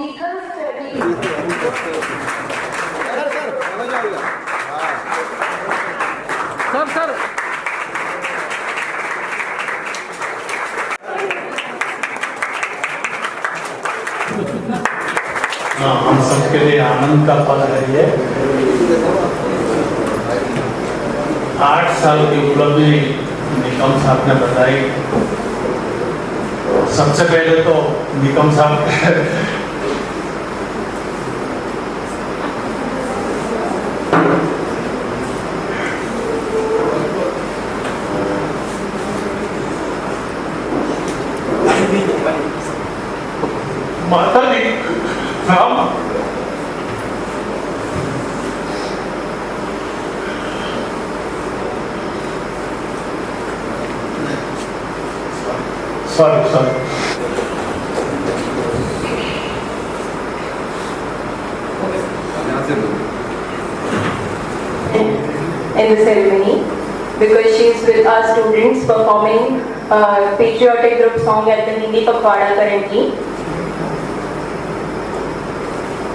Ether study. Sir हम सबके लिए आनंद का पल है ये। 8 साल की उपलब्धि निकम साहब ने बताई। सबसे पहले तो निकम साहब माता जी Ram sorry in the ceremony because she is with our students performing patriotic group song at the Hindi Pakhwada currently.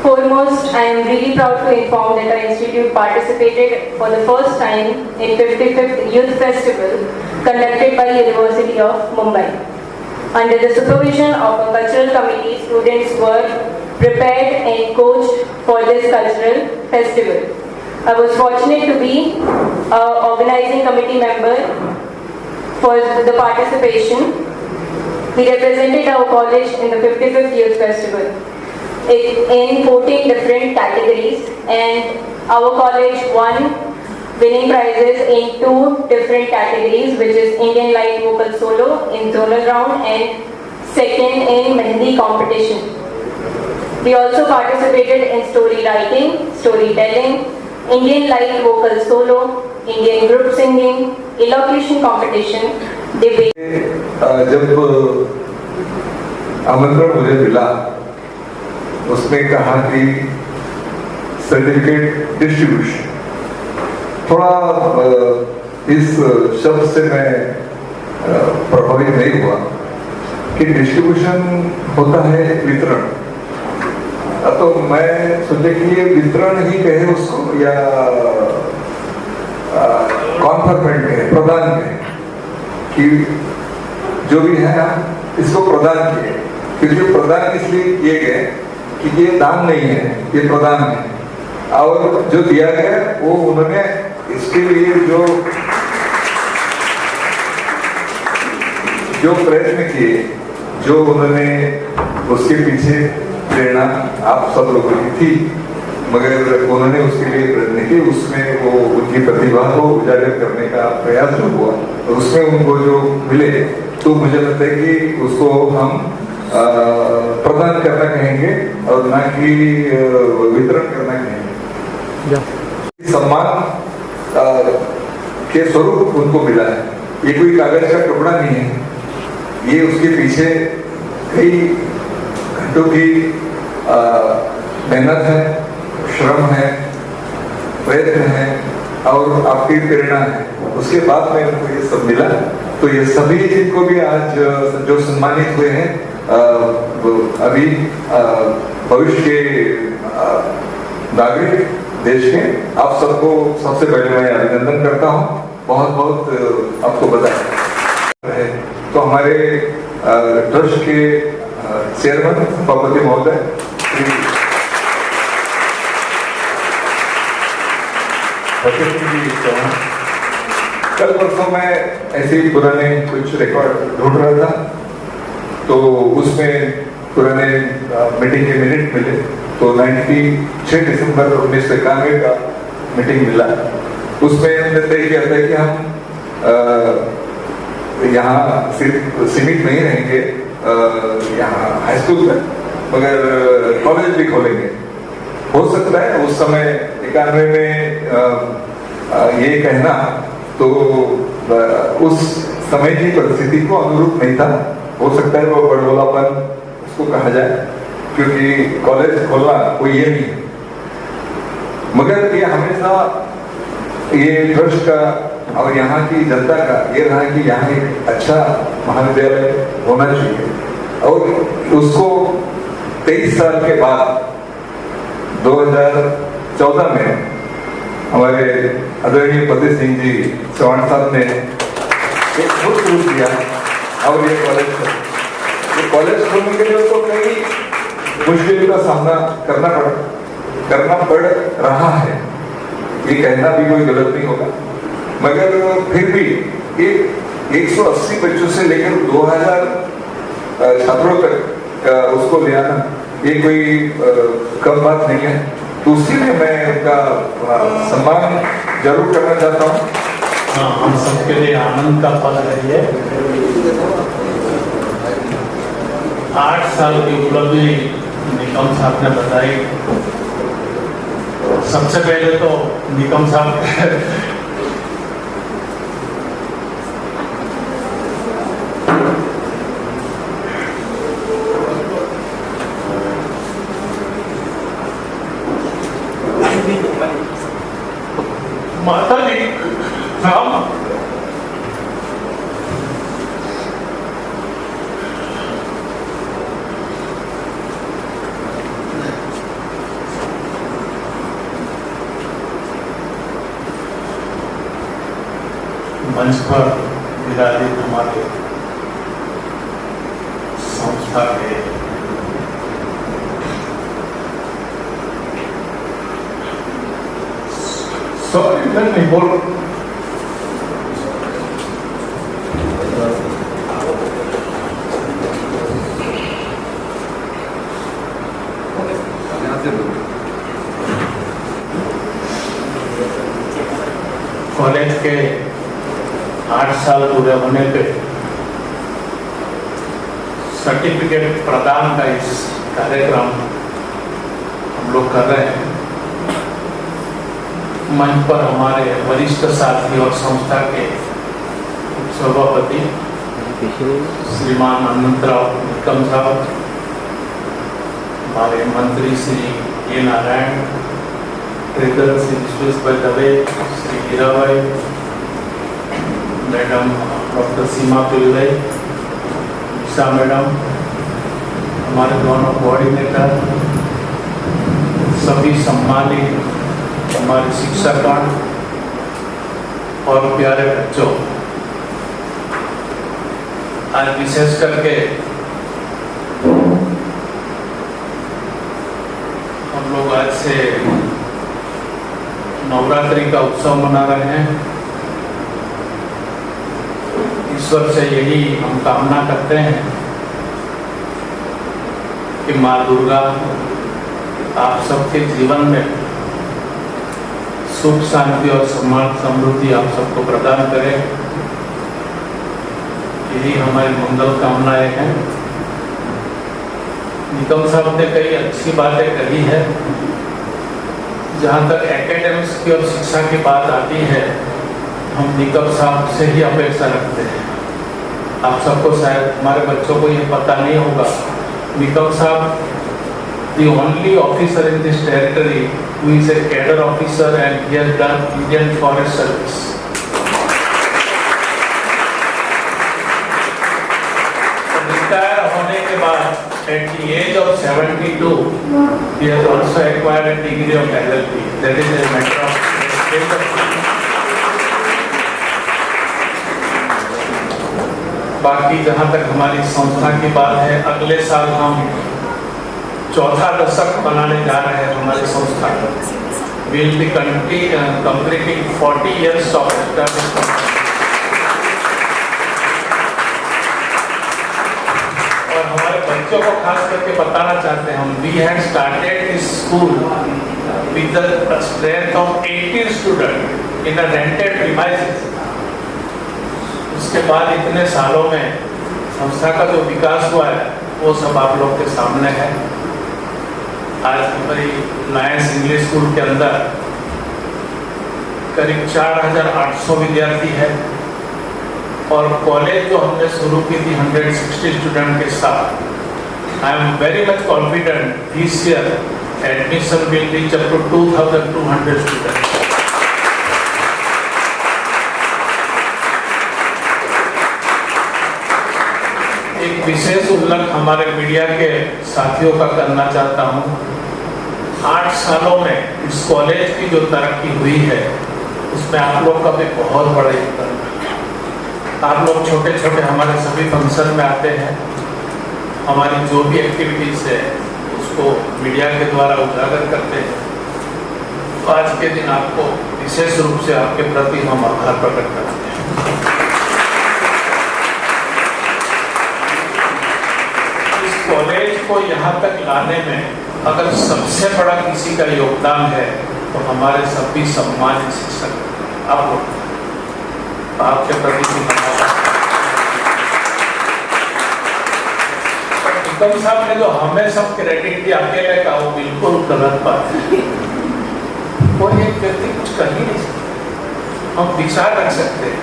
Foremost, I am really proud to inform that our institute participated for the first time in 55th Youth Festival conducted by University of Mumbai. Under the supervision of a cultural committee, students were prepared and coached for this cultural festival. I was fortunate to be an organizing committee member for the participation. We represented our college in the 55th Youth Festival in 14 different categories, and our college won winning prizes in 2 different categories, which is Indian Light Vocal Solo in zonal round and second in Mehndi competition. We also participated in story writing, storytelling, Indian Light Vocal Solo, Indian Group Singing, elocution competition, debate. जब आमंत्रण मुझे मिला उसमें कहा कि certificate distribution, थोड़ा इस शब्द से मैं प्रभावित नहीं हुआ कि डिस्ट्रीब्यूशन होता है वितरण। तो मैं सोचा कि ये वितरण ही कहे उसको या कॉन्फरमेंट कहे, प्रदान कहे, कि जो भी है इसको प्रदान किए, क्योंकि प्रदान इसलिए किए गए कि ये दान नहीं है, ये प्रदान है। और जो दिया गया वो उन्होंने इसके लिए जो प्रयत्न किए, जो उन्होंने उसके पीछे प्रेरणा आप सब लोगों की थी, मगर उन्होंने उसके लिए प्रयत्न किए, उसमें वो उनकी प्रतिभा को उजागर करने का प्रयास जो हुआ और उसमें उनको जो मिले, तो मुझे लगता है कि उसको हम प्रदान करना कहेंगे और ना कि वितरण करना कहेंगे। सम्मान के स्वरूप उनको मिला है, ये कोई कागज का टुकड़ा नहीं है, ये उसके पीछे कई घंटों की मेहनत है, श्रम है, प्रयत्न है और आपकी प्रेरणा है, उसके बाद में उनको ये सब मिला। तो ये सभी जिनको भी आज जो सम्मानित हुए हैं, अभी भविष्य के नागरिक देश के, आप सबको सबसे पहले मैं अभिनंदन करता हूँ, बहुत बहुत आपको बधाई। तो हमारे ट्रस्ट के चेयरमैन सभापति महोदय कल परसों में ऐसे ही पुराने कुछ रिकॉर्ड ढूंढ रहा था, तो उसमें पुराने मीटिंग के मिनट मिले, तो 6 दिसंबर 1991 का मीटिंग मिला। उसमें हमने तय किया था कि हम यहाँ सिर्फ सीमित नहीं रहेंगे यहाँ हाई स्कूल में, मगर कॉलेज भी खोलेंगे। हो सकता है उस समय 91 में ये कहना तो उस समय की परिस्थिति को अनुरूप नहीं था, हो सकता है वो बड़बोलापन उसको कहा जाए, क्योंकि कॉलेज खोलना कोई ये नहीं है, मगर ये हमेशा ये ट्रस्ट का और यहाँ की जनता का ये रहा कि यहाँ एक अच्छा महाविद्यालय होना चाहिए और उसको 23 साल के बाद 2014 में हमारे आदरणीय फतेह सिंह जी चौहान साहब ने एक ग्रुप शुरू किया और ये कॉलेज खोलने के लिए उसको कई मुश्किल का सामना करना पड़ रहा है। ये कहना भी कोई गलत नहीं होगा, मगर फिर भी एक 180 बच्चों से लेकर 2000 छात्रों तक उसको ले आना ये कोई कम बात नहीं है। तो उसी में मैं उनका सम्मान जरूर करना चाहता हूँ। हाँ, हम सबके लिए आनंद का पल है ये। 8 साल की उपलब्धि निकम साहब ने बताई। सबसे पहले तो निकम साहब माता जी राम मंच पर विराजित हमारे संस्था के सॉरी मैं नहीं बोल कॉलेज के 8 साल पूरे होने पे सर्टिफिकेट प्रदान का इस कार्यक्रम हम लोग कर रहे हैं। मंच पर हमारे वरिष्ठ साथी और संस्था के सभापति श्रीमान अनंतराव निकम साहब, हमारे मंत्री Shri A Narayan, treasurer Shri Vishweshwar Dave, Shri Hirabai, madam doctor Seema Pillai, Isha madam, हमारे दोनों कोऑर्डिनेटर, सभी सम्मानित हमारे शिक्षकगण और प्यारे बच्चों, आज विशेष करके हम लोग आज से नवरात्रि का उत्सव मना रहे हैं। ईश्वर से यही हम कामना करते हैं कि माँ दुर्गा आप सबके जीवन में सुख शांति और सम्मान समृद्धि आप सबको प्रदान करें। यही हमारी मंगल कामनाएं हैं। निकम साहब ने कई अच्छी बातें कही है। जहाँ तक एकेडमिक्स की और शिक्षा की बात आती है, हम निकम साहब से ही अपेक्षा रखते हैं। आप सबको शायद हमारे बच्चों को ये पता नहीं होगा, निकम साहब the only officer in this territory who is a cadre officer and he has done Indian Forest Service. Retire होने के बाद at the age of 72 he has also acquired a degree of LLB. That is a matter of respect. बाकी जहाँ तक हमारी संस्था की बात है, अगले साल हम 4था दशक बनाने जा रहे हैं। हमारी संस्था will be completing 40 years of establishment। और हमारे बच्चों को खास करके बताना चाहते हैं हम, we had started this school with the strength of 18 students in a rented premises। उसके बाद इतने सालों में संस्था का जो विकास हुआ है वो सब आप लोग के सामने है। आज हमारी लायंस इंग्लिश स्कूल के अंदर करीब 4800 विद्यार्थी है और कॉलेज जो हमने शुरू की थी 160 स्टूडेंट के साथ। I am very much confident this year admission will reach up to 2200 students. एक विशेष उल्लेख हमारे मीडिया के साथियों का करना चाहता हूँ। 8 सालों में इस कॉलेज की जो तरक्की हुई है उसमें आप लोग का भी बहुत बड़ा योगदान है। आप लोग छोटे छोटे हमारे सभी फंक्शन में आते हैं, हमारी जो भी एक्टिविटीज है उसको मीडिया के द्वारा उजागर करते हैं। तो आज के दिन आपको विशेष रूप से आपके प्रति हम आभार प्रकट करते हैं। इस कॉलेज को यहाँ तक लाने में अगर सबसे बड़ा किसी का योगदान है तो हमारे सभी सम्मानित शिक्षक आप लोग, आपके प्रति निकम साहब ने जो हमें सब क्रेडिट दिया अकेले का, वो बिल्कुल गलत बात है। कोई एक व्यक्ति कुछ कर ही नहीं सकता। हम विचार रख सकते हैं,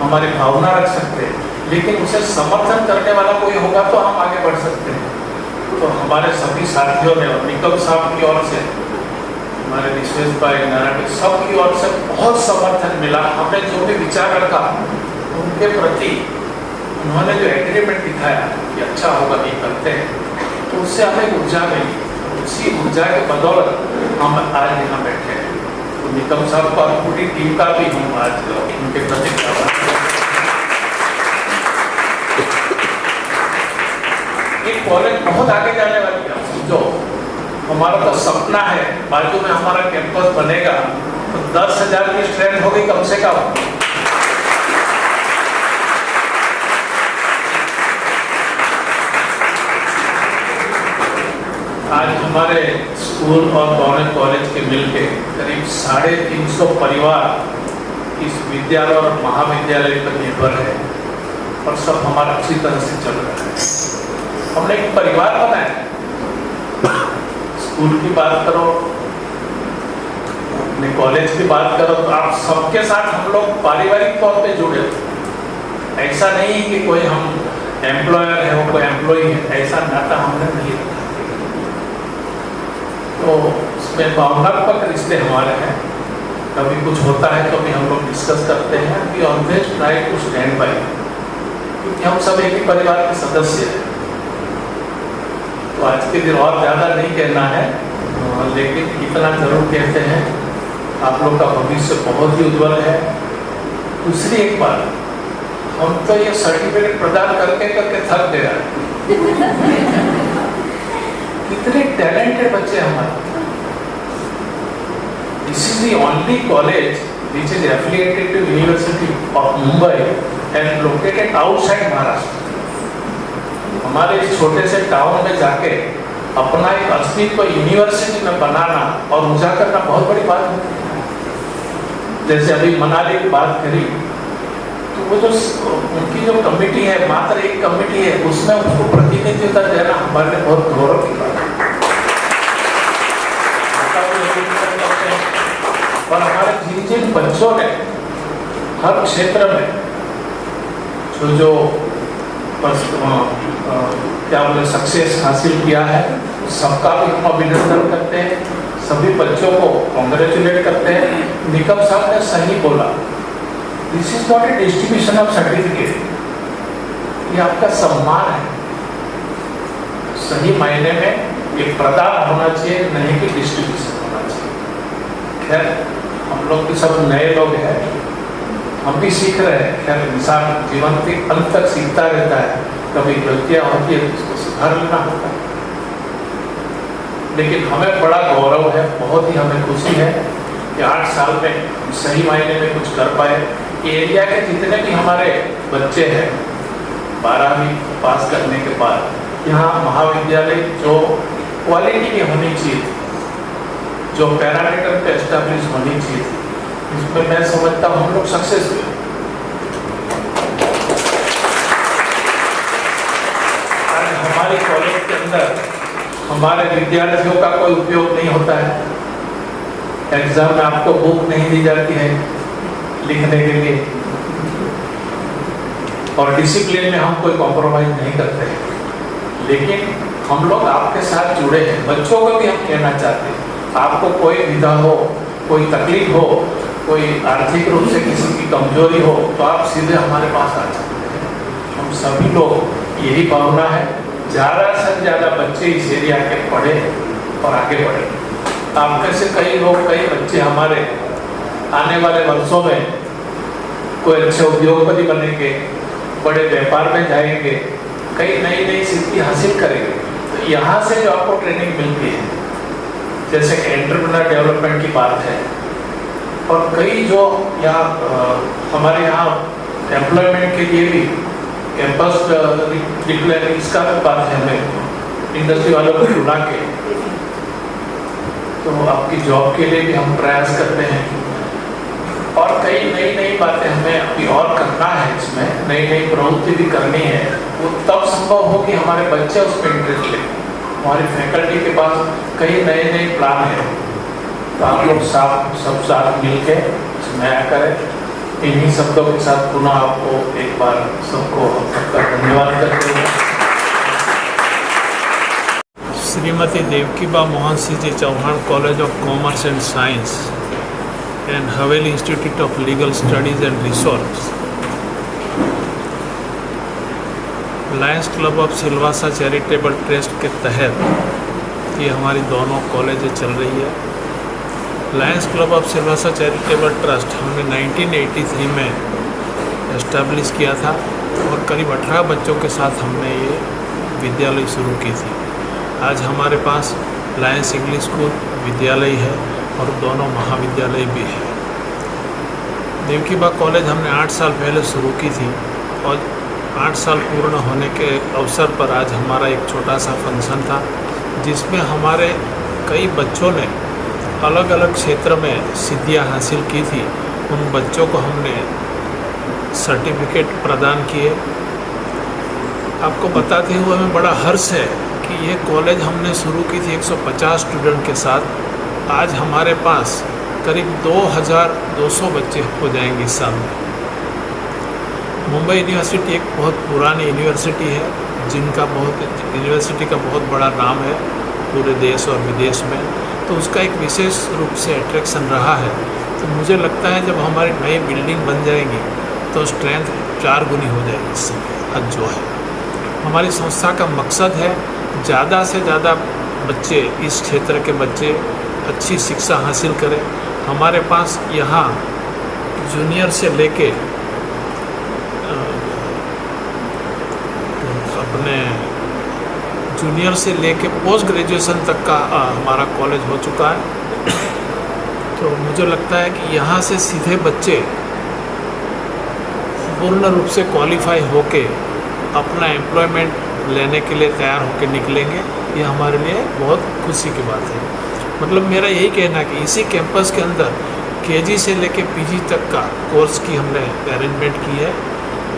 हमारी भावना रख सकते हैं, लेकिन उसे समर्थन करने वाला कोई होगा तो हम आगे बढ़ सकते हैं। तो हमारे सभी साथियों ने और निकम साहब की ओर से, हमारे विश्वेश भाई, नारायण, सबकी ओर से बहुत समर्थन मिला। हमने जो भी विचार रखा उनके प्रति उन्होंने जो एग्रीमेंट दिखाया कि अच्छा होगा, ये करते हैं, तो उससे हमें ऊर्जा मिली। उसी ऊर्जा के बदौलत हम आज यहाँ बैठे हैं। तो निकम साहब का पूरी टीम का भी हम आज उनके प्रति ये कॉलेज बहुत आगे जाने वाली है। समझो, हमारा तो सपना है बाजू में हमारा कैंपस बनेगा तो 10,000 की स्ट्रेंथ होगी कम से कम। आज हमारे स्कूल और कॉलेज के मिलके करीब 350 परिवार इस विद्यालय और महाविद्यालय पर निर्भर है और सब हमारा अच्छी तरह से चल रहा है। हमने एक परिवार बनाया। स्कूल की बात करो, अपने कॉलेज की बात करो, तो आप सबके साथ हम लोग पारिवारिक तौर पे जुड़े। ऐसा नहीं कि कोई हम एम्प्लॉयर है, वो कोई एम्प्लॉय है, ऐसा नाता हमने नहीं रखा। तो इसमें भावनात्मक रिश्ते हमारे हैं। कभी कुछ होता है तो भी हम लोग डिस्कस करते हैं। We always try to stand by, क्योंकि हम सब एक ही परिवार के सदस्य हैं। तो आज के दिन और ज़्यादा नहीं कहना है, लेकिन इतना जरूर कहते हैं, आप लोग का भविष्य बहुत ही उज्जवल है। दूसरी एक बात, हम तो ये सर्टिफिकेट प्रदान करके करके थक गया। कितने टैलेंटेड बच्चे हमारे। This is the only college which is affiliated to University of Mumbai and located outside Maharashtra. हमारे इस छोटे से टाउन में जाके अपना एक अस्तित्व यूनिवर्सिटी में बनाना और ऊंचा करना बहुत बड़ी बात है। जैसे अभी मनाली की बात करी, तो वो जो उनकी जो कमेटी है, मात्र एक कमेटी है, उसमें उसको प्रतिनिधित्व देना हमारे लिए बहुत गौरव की बात है। और हमारे जिन जिन बच्चों ने हर क्षेत्र में जो क्या बोले सक्सेस हासिल किया है, सबका भी हम अभिनंदन करते हैं। सभी बच्चों को कॉन्ग्रेचुलेट करते हैं। निकम साहब ने सही बोला, this is not a distribution of certificate, ये आपका सम्मान है। सही मायने में ये प्रदान होना चाहिए, नहीं कि डिस्ट्रीब्यूशन होना चाहिए। खैर, हम लोग भी सब नए लोग हैं, हम भी सीख रहे हैं। खैर, इंसान जीवन के अंत तक सीखता रहता है। कभी गलतियां होती है तो उसको सुधार लेना होता है। लेकिन हमें बड़ा गौरव है, बहुत ही हमें खुशी है कि 8 साल में सही मायने में कुछ कर पाए। एरिया के जितने भी हमारे बच्चे हैं 12वीं पास करने के बाद यहाँ महाविद्यालय जो क्वालिटी की होनी चाहिए, जो पैरामीटर पे एस्टेब्लिश होनी चाहिए, इसमें मैं समझता हूँ हम लोग सक्सेस हुए। हमारे कॉलेज के अंदर हमारे विद्यार्थियों का कोई उपयोग नहीं होता है। एग्जाम में आपको बुक नहीं दी जाती है लिखने के लिए, और डिसिप्लिन में हम कोई कॉम्प्रोमाइज नहीं करते हैं। लेकिन हम लोग आपके साथ जुड़े हैं। बच्चों को भी हम कहना चाहते हैं, आपको कोई विधा हो, कोई तकलीफ हो, कोई आर्थिक रूप से किसी की कमजोरी हो, तो आप सीधे हमारे पास आ सकते हैं। हम सभी लोग यही भावना है, ज़्यादा से ज़्यादा बच्चे इस एरिया के पढ़े और आगे बढ़े। आप में से कई लोग, कई बच्चे हमारे आने वाले वर्षों में कोई अच्छे उद्योगपति बनेंगे, बड़े व्यापार में जाएंगे, कई नई नई सिद्धि हासिल करेंगे। तो यहाँ से जो आपको ट्रेनिंग मिलती है, जैसे एंटरप्रेन्योर डेवलपमेंट की बात है, और कई जो यहाँ हमारे यहाँ एम्प्लॉयमेंट के लिए भी कैंपस डिक्लेयर, इसका बात है, हमें इंडस्ट्री वालों को बुला के तो आपकी जॉब के लिए भी हम प्रयास करते हैं। और कई नई नई बातें हमें अभी और करना है, इसमें नई नई प्रवृत्ति भी करनी है। वो तब संभव हो कि हमारे बच्चे उसमें इंटरेस्ट लें। हमारी फैकल्टी के पास कई नए नए प्लान हैं, तो आप लोग सब साथ मिल के नया करें। इन्हीं शब्दों के साथ पुनः आपको एक बार सबको सबका धन्यवाद करते हैं। Shrimati Devkiba Mohan Singh ji Chauhan college of commerce and science and Haveli institute of legal studies and research, lions club of Silvassa charitable trust के तहत ये हमारी दोनों कॉलेजें चल रही है। Lions club of Silvassa charitable trust हमने 1983 में एस्टेब्लिश किया था और करीब 18 बच्चों के साथ हमने ये विद्यालय शुरू की थी। आज हमारे पास लायंस इंग्लिश स्कूल विद्यालय है और दोनों महाविद्यालय भी है। देवकीबा कॉलेज हमने 8 साल पहले शुरू की थी और 8 साल पूर्ण होने के अवसर पर आज हमारा एक छोटा सा फंक्शन था, जिसमें हमारे कई बच्चों ने अलग अलग क्षेत्र में सिद्धियां हासिल की थी। उन बच्चों को हमने सर्टिफिकेट प्रदान किए। आपको बताते हुए हमें बड़ा हर्ष है कि ये कॉलेज हमने शुरू की थी 150 स्टूडेंट के साथ। आज हमारे पास करीब 2200 बच्चे हो जाएंगे इस साल में। मुंबई यूनिवर्सिटी एक बहुत पुरानी यूनिवर्सिटी है, यूनिवर्सिटी का बहुत बड़ा नाम है पूरे देश और विदेश में, तो उसका एक विशेष रूप से अट्रैक्शन रहा है। तो मुझे लगता है जब हमारी नई बिल्डिंग बन जाएगी तो स्ट्रेंथ 4 गुनी हो जाएगी इससे आज जो है। हमारी संस्था का मकसद है ज़्यादा से ज़्यादा बच्चे, इस क्षेत्र के बच्चे अच्छी शिक्षा हासिल करें। हमारे पास यहाँ जूनियर से लेके जूनियर से लेके पोस्ट ग्रेजुएशन तक का हमारा कॉलेज हो चुका है। तो मुझे लगता है कि यहाँ से सीधे बच्चे पूर्ण रूप से क्वालिफाई होके अपना एम्प्लॉयमेंट लेने के लिए तैयार होके निकलेंगे। ये हमारे लिए बहुत खुशी की बात है। मतलब मेरा यही कहना है कि इसी कैंपस के अंदर केजी से लेके पीजी तक का कोर्स की हमने अरेंजमेंट की है।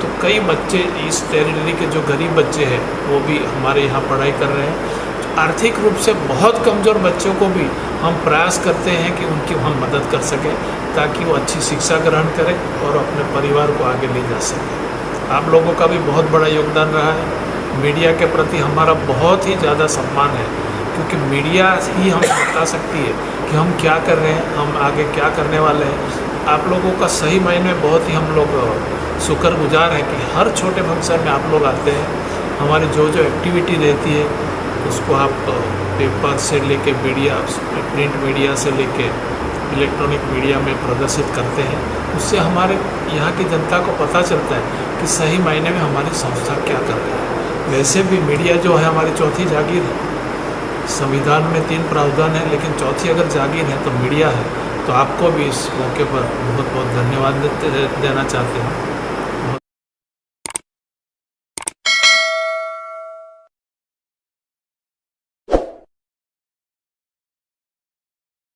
तो कई बच्चे इस टेरिटरी के जो गरीब बच्चे हैं वो भी हमारे यहाँ पढ़ाई कर रहे हैं। आर्थिक रूप से बहुत कमज़ोर बच्चों को भी हम प्रयास करते हैं कि उनकी हम मदद कर सकें ताकि वो अच्छी शिक्षा ग्रहण करें और अपने परिवार को आगे ले जा सकें। आप लोगों का भी बहुत बड़ा योगदान रहा है। मीडिया के प्रति हमारा बहुत ही ज़्यादा सम्मान है, क्योंकि मीडिया ही हमें बता सकती है कि हम क्या कर रहे हैं, हम आगे क्या करने वाले हैं। आप लोगों का सही मायने में बहुत ही हम लोग शुक्रगुजार हैं कि हर छोटे फंक्शन में आप लोग आते हैं। हमारी जो जो एक्टिविटी रहती है उसको आप पेपर से लेके मीडिया, प्रिंट मीडिया से लेके इलेक्ट्रॉनिक मीडिया में प्रदर्शित करते हैं। उससे हमारे यहाँ की जनता को पता चलता है कि सही मायने में हमारी संस्था क्या कर रही है। वैसे भी मीडिया जो है हमारी चौथी जागीर है। संविधान में 3 प्रावधान है, लेकिन चौथी अगर जागीर है तो मीडिया है। तो आपको भी इस मौके पर बहुत बहुत धन्यवाद देना चाहते हैं।